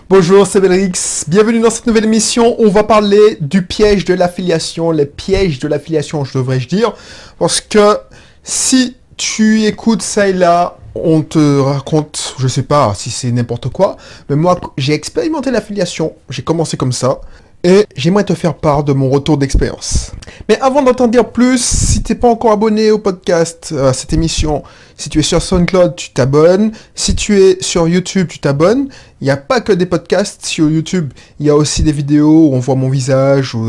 Bonjour, c'est Belrix. Bienvenue dans cette nouvelle émission. On va parler du piège de l'affiliation, les pièges de l'affiliation, je devrais dire. Parce que si tu écoutes ça et là, on te raconte, je sais pas si c'est n'importe quoi, mais moi, j'ai expérimenté l'affiliation. J'ai commencé comme ça. Et j'aimerais te faire part de mon retour d'expérience. Mais avant d'en dire plus, si t'es pas encore abonné au podcast, à cette émission, si tu es sur SoundCloud, tu t'abonnes. Si tu es sur YouTube, tu t'abonnes. Il n'y a pas que des podcasts sur YouTube. Il y a aussi des vidéos où on voit mon visage, ou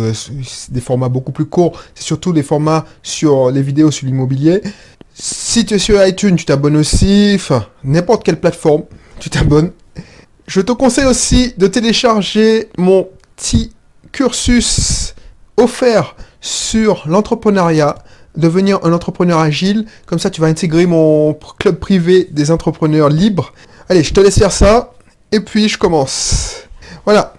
des formats beaucoup plus courts. C'est surtout des formats sur les vidéos sur l'immobilier. Si tu es sur iTunes, tu t'abonnes aussi. Enfin, n'importe quelle plateforme, tu t'abonnes. Je te conseille aussi de télécharger mon petit cursus offert sur l'entrepreneuriat, devenir un entrepreneur agile. Comme ça, tu vas intégrer mon club privé des entrepreneurs libres. Allez, je te laisse faire ça. Et puis, je commence. Voilà.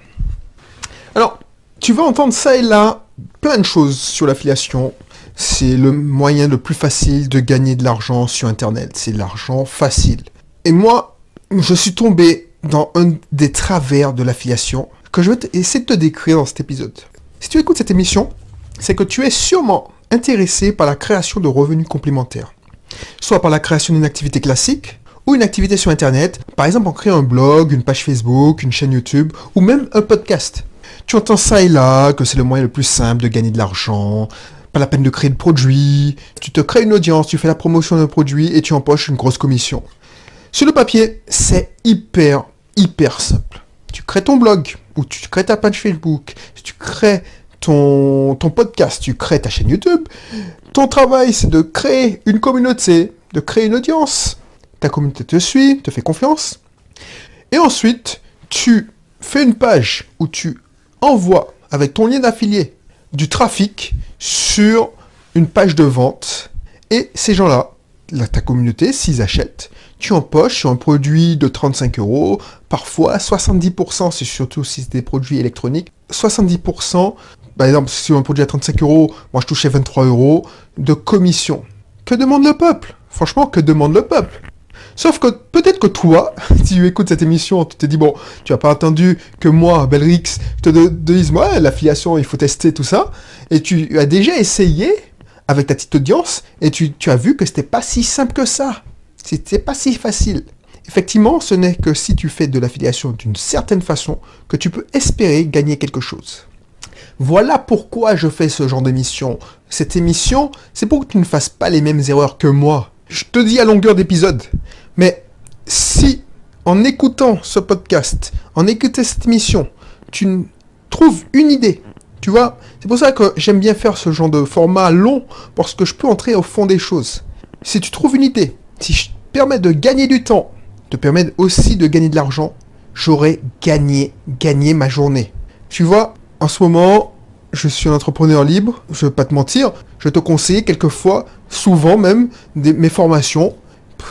Alors, tu vas entendre ça et là, plein de choses sur l'affiliation. C'est le moyen le plus facile de gagner de l'argent sur Internet. C'est de l'argent facile. Et moi, je suis tombé dans un des travers de l'affiliation que je vais essayer de te décrire dans cet épisode. Si tu écoutes cette émission, c'est que tu es sûrement intéressé par la création de revenus complémentaires. Soit par la création d'une activité classique, ou une activité sur Internet, par exemple en créant un blog, une page Facebook, une chaîne YouTube, ou même un podcast. Tu entends ça et là, que c'est le moyen le plus simple de gagner de l'argent, pas la peine de créer de produit, tu te crées une audience, tu fais la promotion d'un produit et tu empoches une grosse commission. Sur le papier, c'est hyper simple. Tu crées ton blog, ou tu crées ta page Facebook, tu crées ton podcast, tu crées ta chaîne YouTube. Ton travail, c'est de créer une communauté, de créer une audience. Ta communauté te suit, te fait confiance. Et ensuite, tu fais une page où tu envoies, avec ton lien d'affilié, du trafic sur une page de vente. Et ces gens-là, ta communauté, s'ils achètent, tu empoches sur un produit de 35 €, parfois 70%, c'est surtout si c'est des produits électroniques, 70%, par exemple, si c'est un produit à 35 €, moi je touchais 23 € de commission. Que demande le peuple? Franchement, que demande le peuple? Sauf que peut-être que toi, si tu écoutes cette émission, tu te dis, bon, tu n'as pas attendu que moi, Belrix, je te dise, ouais, l'affiliation, il faut tester tout ça, et tu as déjà essayé avec ta petite audience, et tu as vu que c'était pas si simple que ça. C'était pas si facile. Effectivement, ce n'est que si tu fais de l'affiliation d'une certaine façon que tu peux espérer gagner quelque chose. Voilà pourquoi je fais ce genre d'émission. Cette émission, c'est pour que tu ne fasses pas les mêmes erreurs que moi. Je te dis à longueur d'épisode, mais si en écoutant ce podcast, en écoutant cette émission, tu trouves une idée, tu vois, c'est pour ça que j'aime bien faire ce genre de format long, parce que je peux entrer au fond des choses. Si tu trouves une idée, si je te permets de gagner du temps, te permets aussi de gagner de l'argent, j'aurai gagné ma journée. Tu vois, en ce moment, je suis un entrepreneur libre, je ne vais pas te mentir, je te conseille quelquefois, souvent même, mes formations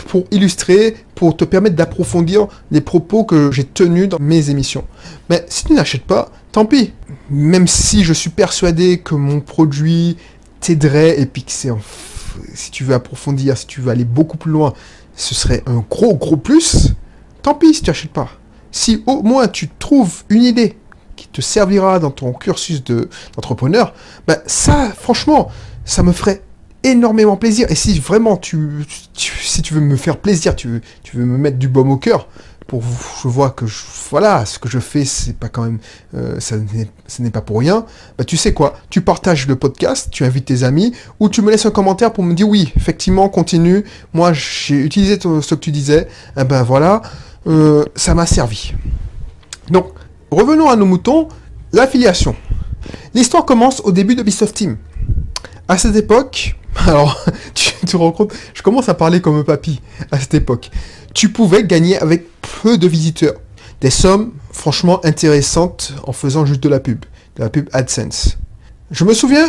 pour illustrer, pour te permettre d'approfondir les propos que j'ai tenus dans mes émissions. Mais si tu n'achètes pas, tant pis. Même si je suis persuadé que mon produit t'aiderait et puis que si tu veux approfondir, si tu veux aller beaucoup plus loin, ce serait un gros plus, tant pis si tu n'achètes pas. Si au moins tu trouves une idée qui te servira dans ton cursus d'entrepreneur, ben ça, franchement, ça me ferait énormément plaisir. Et si vraiment si tu veux me faire plaisir, tu veux me mettre du baume au cœur, je vois que voilà, ce que je fais, c'est pas quand même, ce n'est pas pour rien. Bah tu sais quoi, tu partages le podcast, tu invites tes amis, ou tu me laisses un commentaire pour me dire oui, effectivement, continue. Moi, j'ai utilisé ce que tu disais. Et ben voilà, ça m'a servi. Donc, revenons à nos moutons. L'affiliation. L'histoire commence au début de Beast Team. À cette époque, alors, tu te rends compte, je commence à parler comme un papy à cette époque. Tu pouvais gagner avec peu de visiteurs des sommes franchement intéressantes en faisant juste de la pub AdSense. Je me souviens,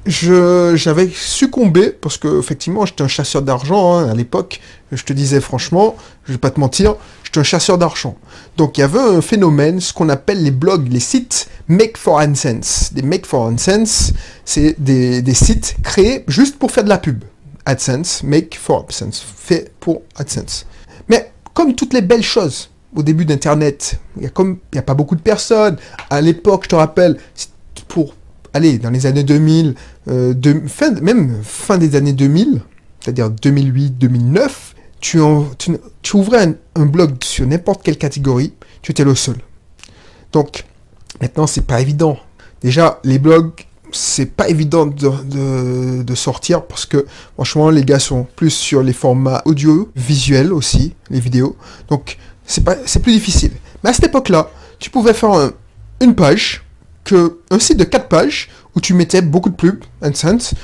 j'avais succombé parce que effectivement j'étais un chasseur d'argent à l'époque. Je te disais franchement, je vais pas te mentir, j'étais un chasseur d'argent. Donc il y avait un phénomène, ce qu'on appelle les blogs, les sites Make for AdSense. Des Make for AdSense, c'est des sites créés juste pour faire de la pub. AdSense, Make for AdSense, fait pour AdSense. Mais comme toutes les belles choses, au début d'Internet, il y a pas beaucoup de personnes. À l'époque, je te rappelle, pour aller dans les années 2000, même fin des années 2000, c'est-à-dire 2008-2009, tu ouvrais un blog sur n'importe quelle catégorie, tu étais le seul. Donc, maintenant, c'est pas évident. Déjà, les blogs, c'est pas évident de sortir parce que, franchement, les gars sont plus sur les formats audio, visuels aussi, les vidéos. Donc, c'est plus difficile. Mais à cette époque-là, tu pouvais faire une page, un site de 4 pages, où tu mettais beaucoup de pubs, AdSense,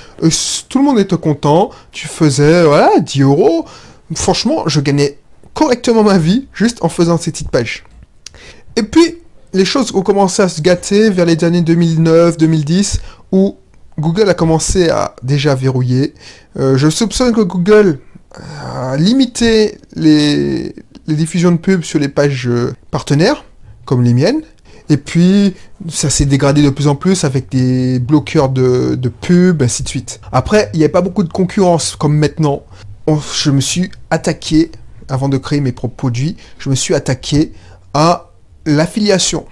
tout le monde était content, tu faisais, voilà, 10 euros. Franchement, je gagnais correctement ma vie juste en faisant ces petites pages. Et puis, les choses ont commencé à se gâter vers les années 2009-2010, où Google a commencé à déjà verrouiller. Je soupçonne que Google a limité les diffusions de pubs sur les pages partenaires, comme les miennes. Et puis, ça s'est dégradé de plus en plus avec des bloqueurs de pubs, ainsi de suite. Après, il n'y avait pas beaucoup de concurrence comme maintenant. Je me suis attaqué, avant de créer mes propres produits, je me suis attaqué à l'affiliation.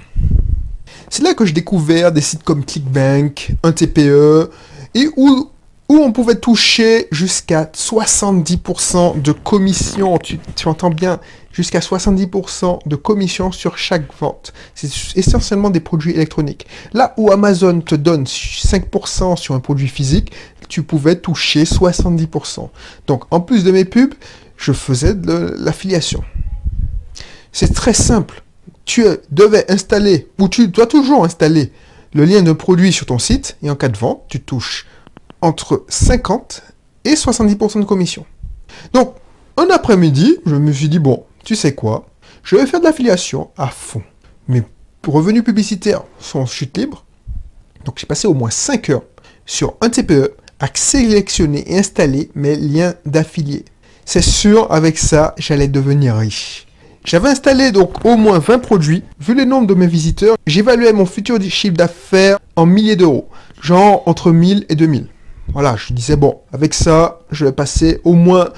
C'est là que j'ai découvert des sites comme ClickBank, un TPE, et où on pouvait toucher jusqu'à 70% de commission. Tu entends bien, jusqu'à 70% de commission sur chaque vente. C'est essentiellement des produits électroniques. Là où Amazon te donne 5% sur un produit physique, tu pouvais toucher 70%. Donc, en plus de mes pubs, je faisais de l'affiliation. C'est très simple. Tu devais installer, ou tu dois toujours installer le lien de produit sur ton site, et en cas de vente, tu touches entre 50 et 70% de commission. Donc, un après-midi, je me suis dit, bon, tu sais quoi, je vais faire de l'affiliation à fond. Mes revenus publicitaires sont en chute libre. Donc, j'ai passé au moins 5 heures sur un TPE à sélectionner et installer mes liens d'affiliés. C'est sûr, avec ça, j'allais devenir riche. J'avais installé donc au moins 20 produits. Vu le nombre de mes visiteurs, j'évaluais mon futur chiffre d'affaires en milliers d'euros. Genre entre 1000 et 2000. Voilà, je disais, bon, avec ça, je vais passer au moins,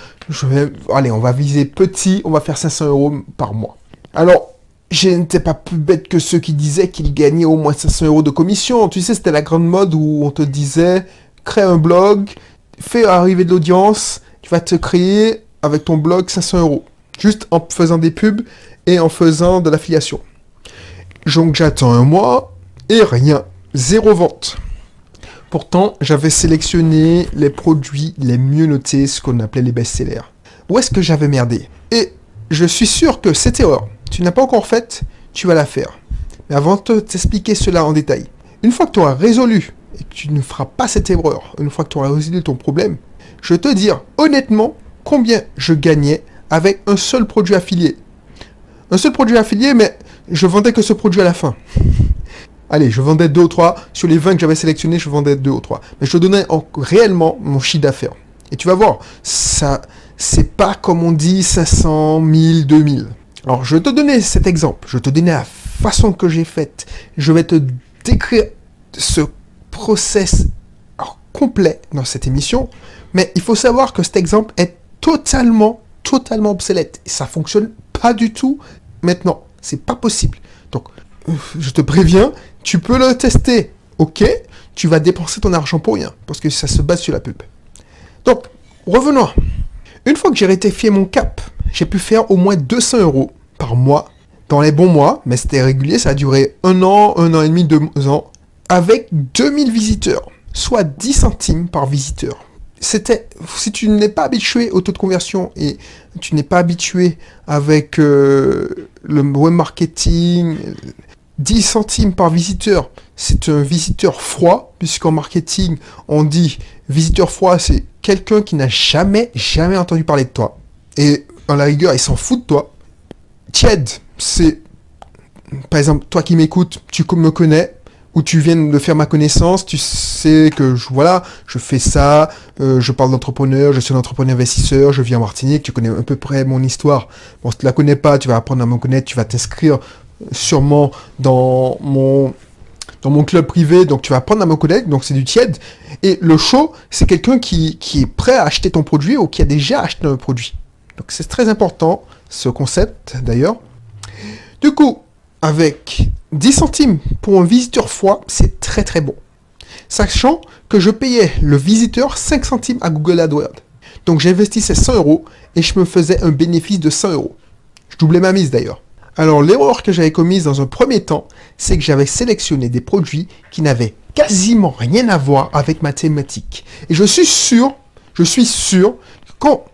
allez, on va viser petit, on va faire 500 euros par mois. Alors, je n'étais pas plus bête que ceux qui disaient qu'ils gagnaient au moins 500 euros de commission. Tu sais, c'était la grande mode où on te disait, crée un blog, fais arriver de l'audience, tu vas te créer avec ton blog 500 euros. Juste en faisant des pubs et en faisant de l'affiliation. Donc, j'attends un mois et rien. 0 vente. Pourtant, j'avais sélectionné les produits les mieux notés, ce qu'on appelait les best-sellers. Où est-ce que j'avais merdé? Et je suis sûr que cette erreur, tu n'as pas encore faite, tu vas la faire. Mais avant de t'expliquer cela en détail, une fois que tu auras résolu et que tu ne feras pas cette erreur, une fois que tu auras résolu ton problème, je vais te dire honnêtement combien je gagnais avec un seul produit affilié. Un seul produit affilié, mais je vendais que ce produit à la fin. Allez, je vendais 2 ou 3. Sur les 20 que j'avais sélectionnés, je vendais 2 ou 3. Mais je te donnais réellement mon chiffre d'affaires. Et tu vas voir, ça, c'est pas comme on dit 500, 1000, 2000. Alors, je vais te donner cet exemple. Je vais te donner la façon que j'ai faite. Je vais te décrire ce process complet dans cette émission. Mais il faut savoir que cet exemple est totalement obsolète. Et ça fonctionne pas du tout maintenant. C'est pas possible. Donc, je te préviens, tu peux le tester, ok? Tu vas dépenser ton argent pour rien, parce que ça se base sur la pub. Donc, revenons. Une fois que j'ai rectifié mon cap, j'ai pu faire au moins 200 euros par mois, dans les bons mois, mais c'était régulier, ça a duré 1 an, 1 an et demi, 2 ans, avec 2000 visiteurs, soit 10 centimes par visiteur. Si tu n'es pas habitué au taux de conversion et tu n'es pas habitué avec le web marketing, 10 centimes par visiteur, c'est un visiteur froid, puisqu'en marketing, on dit visiteur froid, c'est quelqu'un qui n'a jamais entendu parler de toi. Et à la rigueur, il s'en fout de toi. Tiède, c'est, par exemple, toi qui m'écoutes, tu me connais, ou tu viens de faire ma connaissance, tu sais que je fais ça, je parle d'entrepreneur, je suis un entrepreneur investisseur, je vis en Martinique, tu connais à peu près mon histoire. Bon, si tu la connais pas, tu vas apprendre à me connaître, tu vas t'inscrire sûrement dans mon club privé, donc tu vas apprendre à me connaître, donc c'est du tiède. Et le chaud, c'est quelqu'un qui est prêt à acheter ton produit ou qui a déjà acheté un produit. Donc c'est très important, ce concept d'ailleurs. Du coup, avec 10 centimes pour un visiteur fois, c'est très très bon. Sachant que je payais le visiteur 5 centimes à Google AdWords. Donc j'investissais 100 euros et je me faisais un bénéfice de 100 euros. Je doublais ma mise d'ailleurs. Alors l'erreur que j'avais commise dans un premier temps, c'est que j'avais sélectionné des produits qui n'avaient quasiment rien à voir avec ma thématique. Et je suis sûr que quand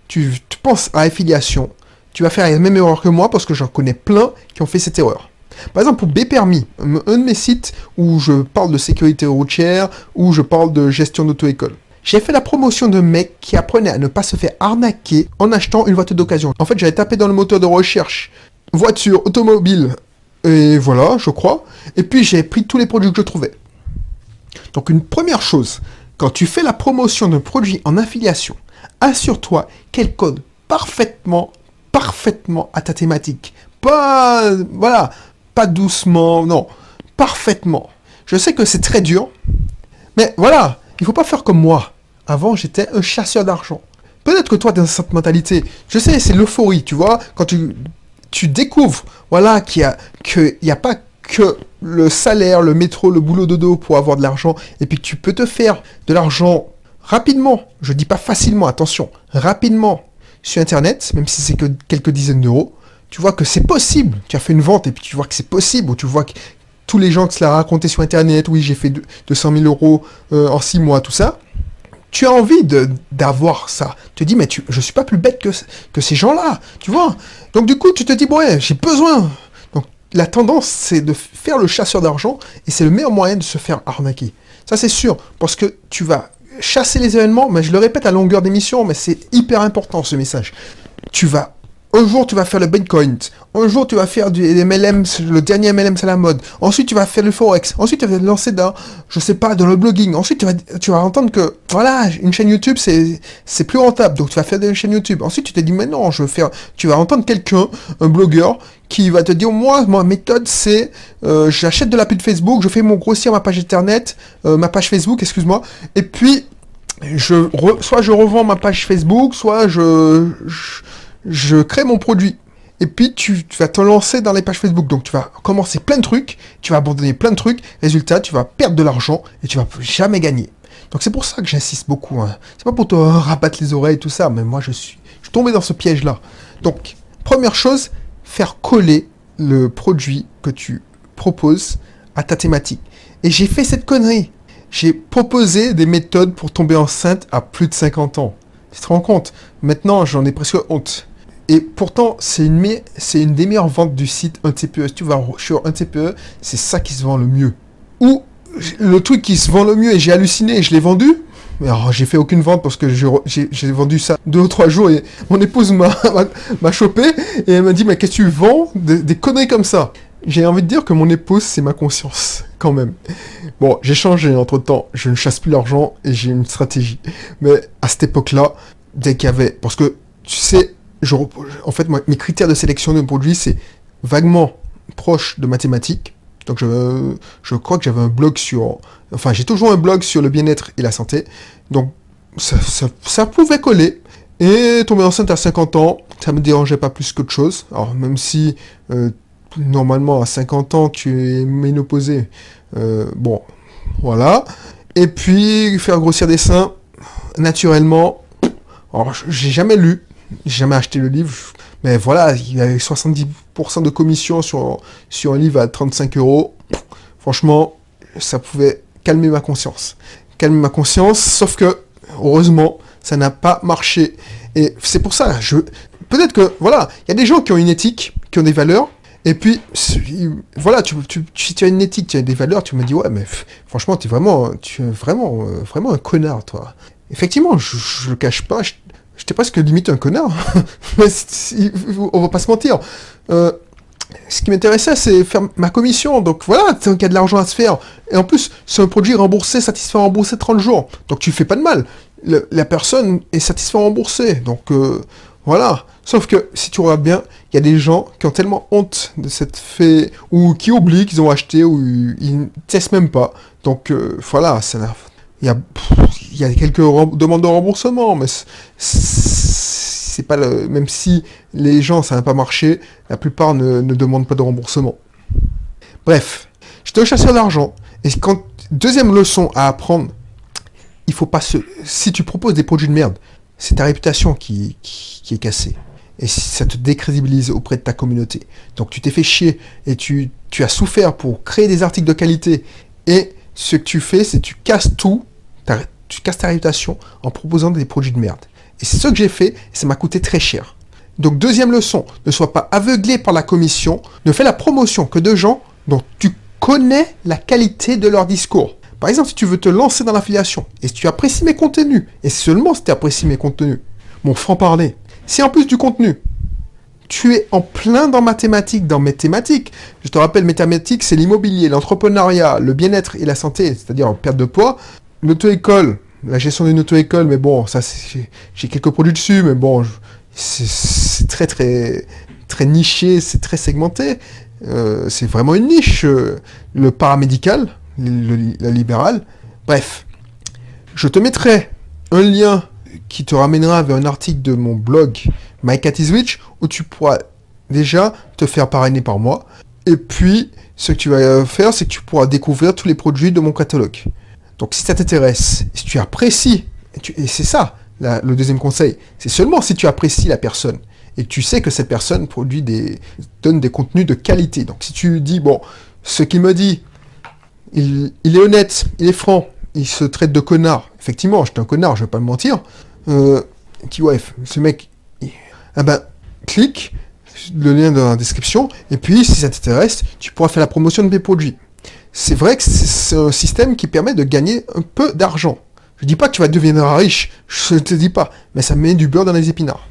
tu penses à affiliation, tu vas faire la même erreur que moi parce que j'en connais plein qui ont fait cette erreur. Par exemple, pour B-Permis, un de mes sites où je parle de sécurité routière, où je parle de gestion d'auto-école. J'ai fait la promotion d'un mec qui apprenait à ne pas se faire arnaquer en achetant une voiture d'occasion. En fait, j'avais tapé dans le moteur de recherche voiture, automobile, et voilà, je crois. Et puis, j'ai pris tous les produits que je trouvais. Donc, une première chose, quand tu fais la promotion d'un produit en affiliation, assure-toi qu'elle code parfaitement à ta thématique. Pas, voilà, pas doucement, non, parfaitement. Je sais que c'est très dur, mais voilà, il faut pas faire comme moi. Avant, j'étais un chasseur d'argent. Peut-être que toi, tu as cette mentalité. Je sais, c'est l'euphorie, tu vois, quand tu découvres, voilà, qu'il y a pas que le salaire, le métro, le boulot dodo pour avoir de l'argent, et puis que tu peux te faire de l'argent rapidement. Je dis pas facilement, attention, rapidement sur Internet, même si c'est que quelques dizaines d'euros. Tu vois que c'est possible. Tu as fait une vente et puis tu vois que c'est possible. Ou tu vois que tous les gens qui se l'ont raconté sur Internet, oui, j'ai fait 200 000 euros en 6 mois, tout ça. Tu as envie d'avoir ça. Tu te dis, mais je suis pas plus bête que ces gens-là, tu vois. Donc du coup, tu te dis, bon, ouais, j'ai besoin. Donc la tendance, c'est de faire le chasseur d'argent et c'est le meilleur moyen de se faire arnaquer. Ça, c'est sûr, parce que tu vas chasser les événements, mais je le répète à longueur d'émission, mais c'est hyper important ce message. Un jour, tu vas faire le Bitcoin. Un jour, tu vas faire du MLM, le dernier MLM, c'est la mode. Ensuite, tu vas faire le Forex. Ensuite, tu vas te lancer dans, je sais pas, dans le blogging. Ensuite, tu vas entendre que, voilà, une chaîne YouTube, c'est plus rentable. Donc, tu vas faire des chaînes YouTube. Ensuite, tu te dis, mais non, tu vas entendre quelqu'un, un blogueur, qui va te dire, moi, ma méthode, c'est, j'achète de la pub Facebook, je fais grossir ma page Internet, ma page Facebook, excuse-moi. Et puis, soit je revends ma page Facebook, soit je crée mon produit. Et puis, tu vas te lancer dans les pages Facebook. Donc, tu vas commencer plein de trucs, tu vas abandonner plein de trucs. Résultat, tu vas perdre de l'argent et tu vas jamais gagner. Donc, c'est pour ça que j'insiste beaucoup. Hein. C'est pas pour te rabattre les oreilles et tout ça, mais moi, je suis tombé dans ce piège-là. Donc, première chose, faire coller le produit que tu proposes à ta thématique. Et j'ai fait cette connerie. J'ai proposé des méthodes pour tomber enceinte à plus de 50 ans. Tu te rends compte? Maintenant, j'en ai presque honte. Et pourtant, c'est une des meilleures ventes du site 1TPE. Si tu vas sur 1TPE, c'est ça qui se vend le mieux. Ou le truc qui se vend le mieux, et j'ai halluciné, et je l'ai vendu. Alors, j'ai fait aucune vente parce que j'ai vendu ça 2 ou 3 jours et mon épouse m'a chopé et elle m'a dit, mais qu'est-ce que tu vends des conneries comme ça? J'ai envie de dire que mon épouse, c'est ma conscience, quand même. Bon, j'ai changé entre-temps, je ne chasse plus l'argent et j'ai une stratégie. Mais à cette époque-là, dès qu'il y avait... Parce que, tu sais, en fait, mes critères de sélection d'un produit, c'est vaguement proche de mathématiques. Donc, je crois que j'avais un blog sur... Enfin, j'ai toujours un blog sur le bien-être et la santé. Donc, ça pouvait coller. Et tomber enceinte à 50 ans, ça me dérangeait pas plus qu'autre chose. Alors, même si... normalement, à 50 ans, tu es ménopausé. Bon, voilà. Et puis, faire grossir des seins, naturellement. Alors, j'ai jamais lu, j'ai jamais acheté le livre, mais voilà, il y avait 70% de commission sur un livre à 35 euros. Franchement, ça pouvait calmer ma conscience. Calmer ma conscience, sauf que, heureusement, ça n'a pas marché. Et c'est pour ça, peut-être que, voilà, il y a des gens qui ont une éthique, qui ont des valeurs. Et puis, voilà, si tu as une éthique, tu as des valeurs, tu me dis, ouais, mais franchement, tu es vraiment un connard, toi. Effectivement, je le cache pas, j'étais presque limite un connard. Mais on va pas se mentir. Ce qui m'intéressait, c'est faire ma commission. Donc voilà, tant qu'il y a de l'argent à se faire. Et en plus, c'est un produit remboursé, satisfait remboursé 30 jours. Donc tu fais pas de mal. La personne est satisfait remboursé. Donc voilà. Sauf que, si tu regardes bien, il y a des gens qui ont tellement honte de cette fait, ou qui oublient qu'ils ont acheté, ou ils ne testent même pas. Donc, voilà, il y a quelques demandes de remboursement, mais c'est pas même si les gens, ça n'a pas marché, la plupart ne demandent pas de remboursement. Bref, j'étais un chasseur d'argent. Et deuxième leçon à apprendre, il faut pas si tu proposes des produits de merde, c'est ta réputation qui est cassée. Et ça te décrédibilise auprès de ta communauté. Donc tu t'es fait chier et tu as souffert pour créer des articles de qualité. Et ce que tu fais, c'est que tu casses tout, tu casses ta réputation en proposant des produits de merde. Et c'est ce que j'ai fait, et ça m'a coûté très cher. Donc deuxième leçon, ne sois pas aveuglé par la commission, ne fais la promotion que de gens dont tu connais la qualité de leur discours. Par exemple, si tu veux te lancer dans l'affiliation, et si tu apprécies mes contenus, et seulement si tu apprécies mes contenus, mon franc-parler, si en plus du contenu, tu es en plein dans mes thématiques, je te rappelle, mes thématiques, c'est l'immobilier, l'entrepreneuriat, le bien-être et la santé, c'est-à-dire perte de poids, l'auto-école, la gestion d'une auto-école, mais bon, ça, j'ai quelques produits dessus, mais bon, c'est très, très, très niché, c'est très segmenté, c'est vraiment une niche, le paramédical, la libérale, bref, je te mettrai un lien qui te ramènera vers un article de mon blog My Cat is Rich où tu pourras déjà te faire parrainer par moi. Et puis, ce que tu vas faire, c'est que tu pourras découvrir tous les produits de mon catalogue. Donc, si ça t'intéresse, si tu apprécies, et c'est ça, le deuxième conseil, c'est seulement si tu apprécies la personne et que tu sais que cette personne donne des contenus de qualité. Donc, si tu dis, bon, ce qu'il me dit, il est honnête, il est franc, il se traite de connard. Effectivement, j'étais un connard, je vais pas me mentir. Ce mec, clique le lien dans la description, et puis, si ça t'intéresse, tu pourras faire la promotion de mes produits. C'est vrai que c'est un système qui permet de gagner un peu d'argent. Je dis pas que tu vas devenir riche, je te dis pas, mais ça met du beurre dans les épinards.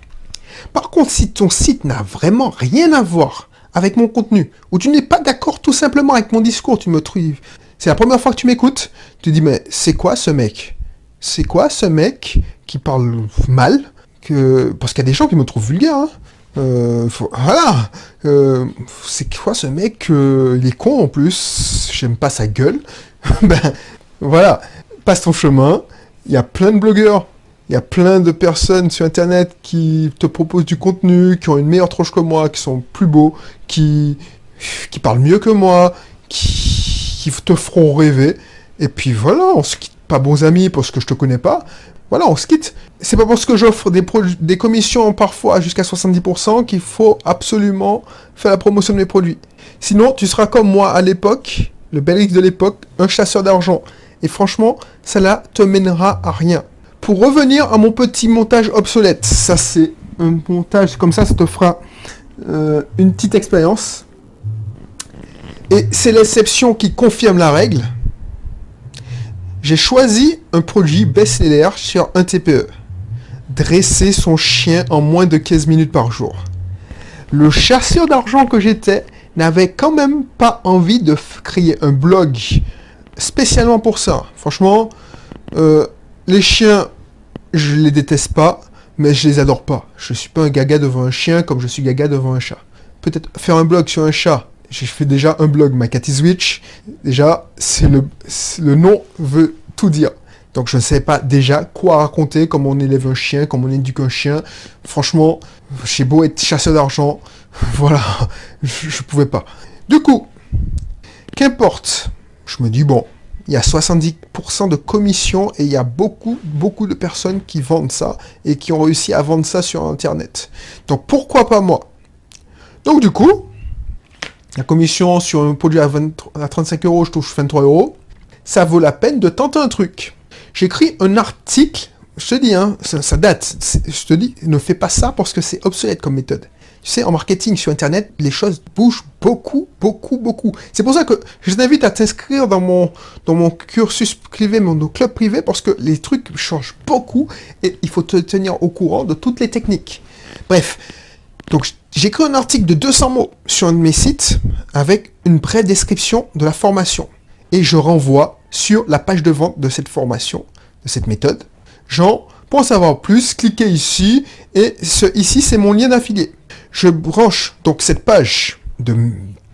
Par contre, si ton site n'a vraiment rien à voir avec mon contenu, ou tu n'es pas d'accord tout simplement avec mon discours, tu me trouves... C'est la première fois que tu m'écoutes, tu te dis, mais c'est quoi ce mec ? C'est quoi ce mec qui parle mal ? Parce qu'il y a des gens qui me trouvent vulgaire. Hein. C'est quoi ce mec ? Il est con en plus, j'aime pas sa gueule. Ben voilà, passe ton chemin. Il y a plein de blogueurs, il y a plein de personnes sur internet qui te proposent du contenu, qui ont une meilleure tronche que moi, qui sont plus beaux, qui parlent mieux que moi, qui te feront rêver. Et puis voilà, on se quitte pas bons amis parce que je te connais pas. Voilà, on se quitte. C'est pas parce que j'offre des commissions parfois jusqu'à 70% qu'il faut absolument faire la promotion de mes produits. Sinon, tu seras comme moi à l'époque, le Belrix de l'époque, un chasseur d'argent. Et franchement, cela te mènera à rien. Pour revenir à mon petit montage obsolète, ça c'est un montage comme ça te fera une petite expérience. Et c'est l'exception qui confirme la règle. J'ai choisi un produit best-seller sur un TPE. Dresser son chien en moins de 15 minutes par jour. Le chasseur d'argent que j'étais n'avait quand même pas envie de créer un blog spécialement pour ça. Franchement, les chiens, je les déteste pas, mais je les adore pas. Je suis pas un gaga devant un chien comme je suis gaga devant un chat. Peut-être faire un blog sur un chat. J'ai fait déjà un blog, My Cat is Rich. Déjà, le nom veut tout dire. Donc je ne sais pas déjà quoi raconter, comment on élève un chien, comment on éduque un chien. Franchement, j'ai beau être chasseur d'argent, voilà, je pouvais pas. Du coup, qu'importe. Je me dis, bon, il y a 70% de commissions et il y a beaucoup de personnes qui vendent ça et qui ont réussi à vendre ça sur Internet. Donc pourquoi pas moi ? Donc du coup, la commission sur un produit à 35 €, je touche 23 €. Ça vaut la peine de tenter un truc. J'écris un article, je te dis, hein, ça date. Je te dis, ne fais pas ça parce que c'est obsolète comme méthode. Tu sais, en marketing sur Internet, les choses bougent beaucoup. C'est pour ça que je t'invite à t'inscrire dans mon cursus privé, mon club privé, parce que les trucs changent beaucoup et il faut te tenir au courant de toutes les techniques. Bref. Donc, j'écris un article de 200 mots sur un de mes sites avec une brève description de la formation. Et je renvoie sur la page de vente de cette formation, de cette méthode. Genre, pour en savoir plus, cliquez ici, et ici, c'est mon lien d'affilié. Je branche donc cette page de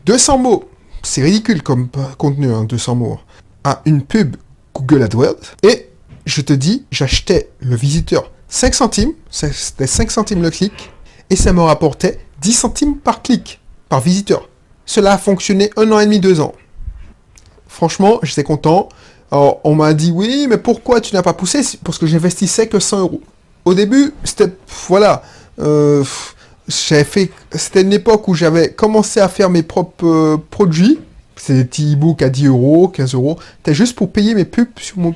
200 mots, c'est ridicule comme contenu, hein, 200 mots, à une pub Google AdWords, et je te dis, j'achetais le visiteur 5 centimes, c'était 5 centimes le clic, et ça me rapportait 10 centimes par clic, par visiteur. Cela a fonctionné 1 an et demi, 2 ans. Franchement, j'étais content. Alors, on m'a dit, oui, mais pourquoi tu n'as pas poussé? Parce que j'investissais que 100 euros. Au début, c'était, voilà, c'était une époque où j'avais commencé à faire mes propres produits. C'était des petits e-books à 10 euros, 15 euros. C'était juste pour payer mes pubs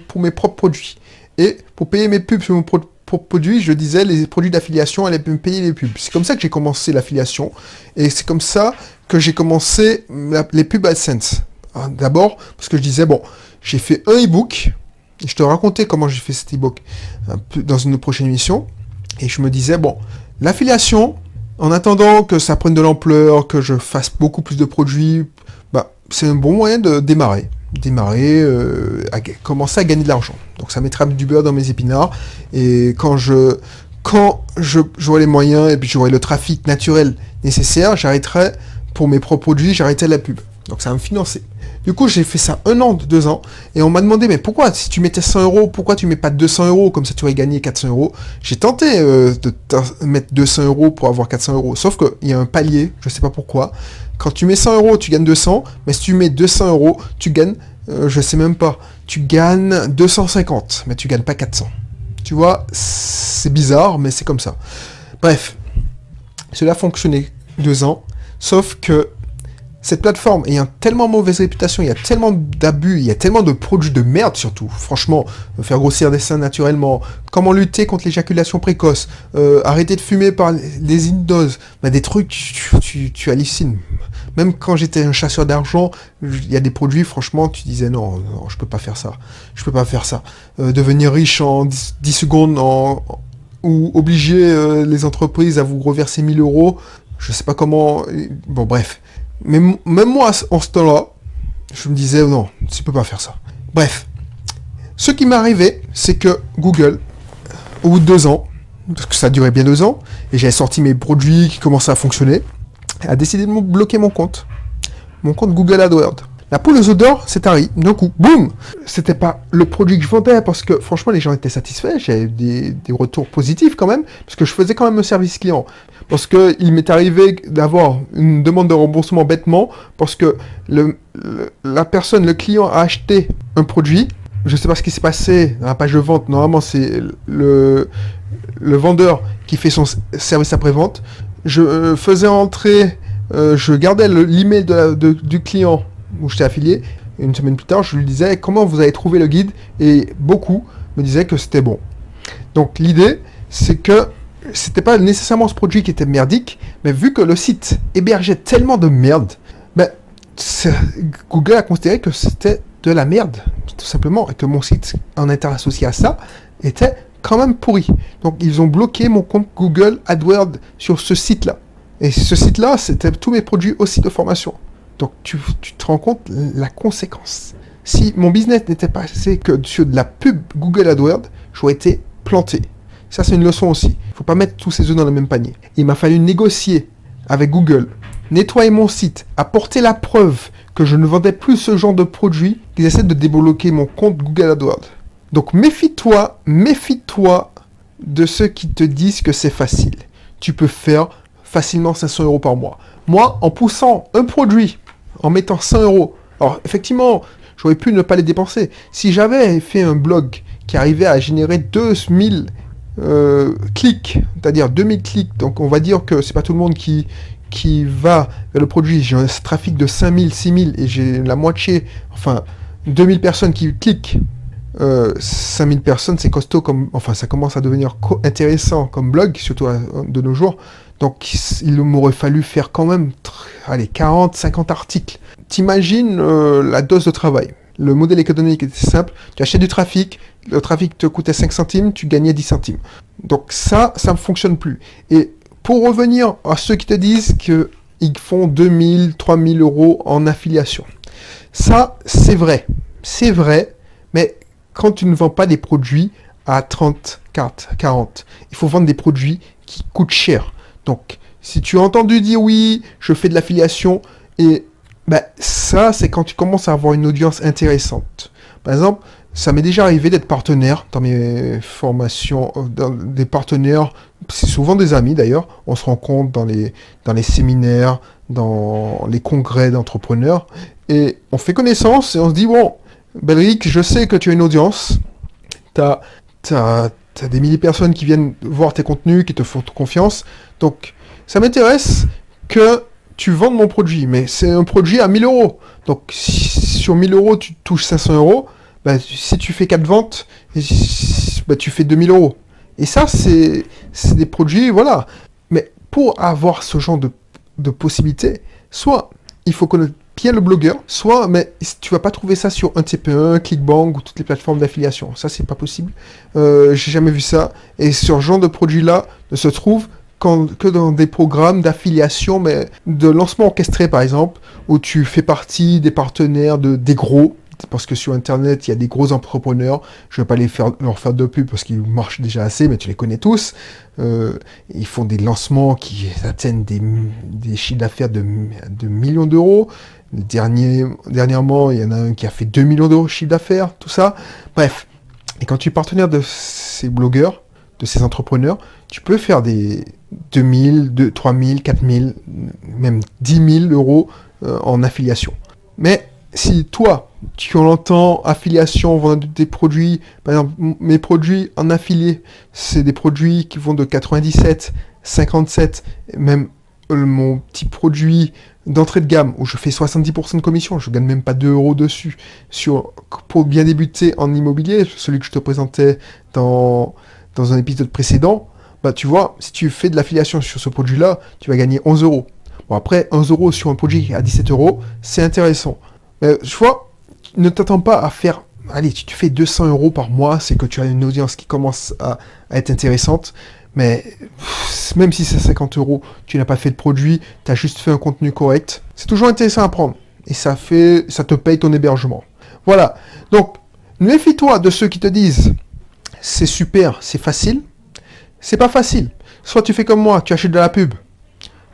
pour mes propres produits. Et pour payer mes pubs sur mon propre produit, je disais, les produits d'affiliation allaient me payer les pubs. C'est comme ça que j'ai commencé l'affiliation. Et c'est comme ça que j'ai commencé les pubs AdSense. D'abord, parce que je disais, bon, j'ai fait un e-book. Je te racontais comment j'ai fait cet e-book dans une prochaine émission. Et je me disais, bon, l'affiliation, en attendant que ça prenne de l'ampleur, que je fasse beaucoup plus de produits, bah, c'est un bon moyen de démarrer. Commencer à gagner de l'argent. Donc ça mettra du beurre dans mes épinards. Et quand j'aurai les moyens et puis j'aurai le trafic naturel nécessaire, j'arrêterai pour mes propres produits, j'arrêterai la pub. Donc ça va me financer. Du coup, j'ai fait ça 1 an, 2 ans, et on m'a demandé, mais pourquoi, si tu mettais 100 euros, pourquoi tu mets pas 200 euros, comme ça tu aurais gagné 400 euros. J'ai tenté de mettre 200 euros pour avoir 400 euros, sauf qu'il y a un palier, je sais pas pourquoi. Quand tu mets 100 euros, tu gagnes 200, mais si tu mets 200 euros, tu gagnes, je sais même pas, tu gagnes 250, mais tu gagnes pas 400. Tu vois, c'est bizarre, mais c'est comme ça. Bref, cela fonctionnait 2 ans, sauf que cette plateforme ayant tellement mauvaise réputation, il y a tellement d'abus, il y a tellement de produits de merde surtout. Franchement, faire grossir des seins naturellement, comment lutter contre l'éjaculation précoce, arrêter de fumer par les indoses, bah, des trucs, tu hallucines. Même quand j'étais un chasseur d'argent, il y a des produits, franchement, tu disais non, je peux pas faire ça. Je peux pas faire ça. Devenir riche en 10 secondes ou obliger les entreprises à vous reverser 1000 euros, je sais pas comment. Bon, bref. Mais même moi, en ce temps-là, je me disais, non, tu peux pas faire ça. Bref. Ce qui m'est arrivé, c'est que Google, au bout de 2 ans, parce que ça a duré bien 2 ans, et j'avais sorti mes produits qui commençaient à fonctionner, a décidé de me bloquer mon compte. Mon compte Google AdWords. La poule aux œufs d'or, c'est Harry. D'un coup, boum! C'était pas le produit que je vendais, parce que franchement, les gens étaient satisfaits. J'avais des retours positifs quand même, parce que je faisais quand même un service client. Parce que il m'est arrivé d'avoir une demande de remboursement bêtement, parce que la personne, le client a acheté un produit. Je sais pas ce qui s'est passé dans la page de vente. Normalement, c'est le vendeur qui fait son service après-vente. Je faisais entrer, je gardais l'email du client où j'étais affilié. Une semaine plus tard, je lui disais comment vous avez trouvé le guide, et beaucoup me disaient que c'était bon. Donc l'idée, c'est que c'était pas nécessairement ce produit qui était merdique, mais vu que le site hébergeait tellement de merde, ben, Google a considéré que c'était de la merde, tout simplement, et que mon site en étant associé à ça était quand même pourri. Donc ils ont bloqué mon compte Google AdWords sur ce site-là. Et ce site-là, c'était tous mes produits aussi de formation. Donc tu te rends compte la conséquence. Si mon business n'était pas passé que sur de la pub Google AdWords, j'aurais été planté. Ça, c'est une leçon aussi. Il ne faut pas mettre tous ses œufs dans le même panier. Il m'a fallu négocier avec Google, nettoyer mon site, apporter la preuve que je ne vendais plus ce genre de produit, qu'ils essaient de débloquer mon compte Google AdWords. Donc méfie-toi de ceux qui te disent que c'est facile. Tu peux faire facilement 500 euros par mois. Moi, en poussant un produit, en mettant 100 euros, alors effectivement, j'aurais pu ne pas les dépenser. Si j'avais fait un blog qui arrivait à générer 2000 clics, c'est-à-dire 2000 clics, donc on va dire que c'est pas tout le monde qui va vers le produit. J'ai un trafic de 5000, 6000 et j'ai la moitié, enfin 2000 personnes qui cliquent. 5000 personnes, c'est costaud, ça commence à devenir intéressant comme blog, surtout de nos jours. Donc il m'aurait fallu faire quand même 40, 50 articles. T'imagines la dose de travail. Le modèle économique était simple, tu achètes du trafic, le trafic te coûtait 5 centimes, tu gagnais 10 centimes. Donc ça ne fonctionne plus. Et pour revenir à ceux qui te disent qu'ils font 2000, 3000 euros en affiliation, ça c'est vrai, mais quand tu ne vends pas des produits à 30, 40, il faut vendre des produits qui coûtent cher. Donc si tu as entendu dire oui, je fais de l'affiliation, et ça, c'est quand tu commences à avoir une audience intéressante. Par exemple, Ça m'est déjà arrivé d'être partenaire dans mes formations, dans des partenaires, c'est souvent des amis d'ailleurs, on se rencontre dans les séminaires, dans les congrès d'entrepreneurs, et on fait connaissance et on se dit, bon, Belric, je sais que tu as une audience, t'as, t'as des milliers de personnes qui viennent voir tes contenus, qui te font confiance, donc ça m'intéresse que tu vendes mon produit, mais c'est un produit à 1000 euros. Donc sur 1000 euros, tu touches 500 euros. Bah, si tu fais 4 ventes, bah, tu fais 2000 euros. Et ça, c'est des produits, voilà. Mais pour avoir ce genre de possibilités, soit il faut connaître bien le blogueur, soit mais tu vas pas trouver ça sur un TP1, Clickbank ou toutes les plateformes d'affiliation. Ça, c'est pas possible. J'ai jamais vu ça. Et ce genre de produit-là ne se trouve que dans des programmes d'affiliation, mais de lancement orchestré par exemple, où tu fais partie des partenaires des gros, parce que sur Internet, il y a des gros entrepreneurs, je ne vais pas leur faire de pub parce qu'ils marchent déjà assez, mais tu les connais tous. Ils font des lancements qui atteignent des chiffres d'affaires de millions d'euros. Dernièrement, il y en a un qui a fait 2 millions d'euros de chiffre d'affaires, tout ça. Bref, et quand tu es partenaire de ces blogueurs, de ces entrepreneurs, tu peux faire des 2000, 3000, 4000, même 10 000 euros en affiliation. Mais si toi, tu entends affiliation, vendre des produits, par exemple, mes produits en affilié, c'est des produits qui vont de 97, 57, même mon petit produit d'entrée de gamme où je fais 70% de commission, je gagne même pas 2 euros dessus. Pour bien débuter en immobilier, celui que je te présentais dans un épisode précédent, bah tu vois, si tu fais de l'affiliation sur ce produit-là, tu vas gagner 11 euros. Bon après, 11 euros sur un produit à 17 euros, c'est intéressant. Mais tu vois, ne t'attends pas à faire... Allez, tu fais 200 euros par mois, c'est que tu as une audience qui commence à être intéressante. Mais même si c'est 50 euros, tu n'as pas fait de produit, tu as juste fait un contenu correct, c'est toujours intéressant à prendre. Et ça te paye ton hébergement. Voilà. Donc, méfie-toi de ceux qui te disent c'est super, c'est facile. C'est pas facile. Soit tu fais comme moi, tu achètes de la pub.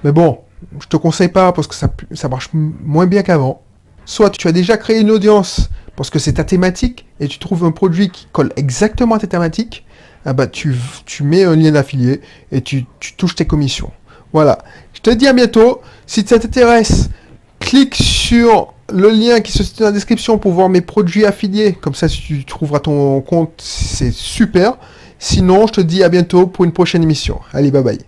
Mais bon, je te conseille pas parce que ça marche moins bien qu'avant. Soit tu as déjà créé une audience parce que c'est ta thématique et tu trouves un produit qui colle exactement à ta thématique. Ah bah tu mets un lien d'affilié et tu touches tes commissions. Voilà. Je te dis à bientôt. Si ça t'intéresse, clique sur le lien qui se situe dans la description pour voir mes produits affiliés. Comme ça, si tu trouveras ton compte, c'est super. Sinon, je te dis à bientôt pour une prochaine émission. Allez, bye bye.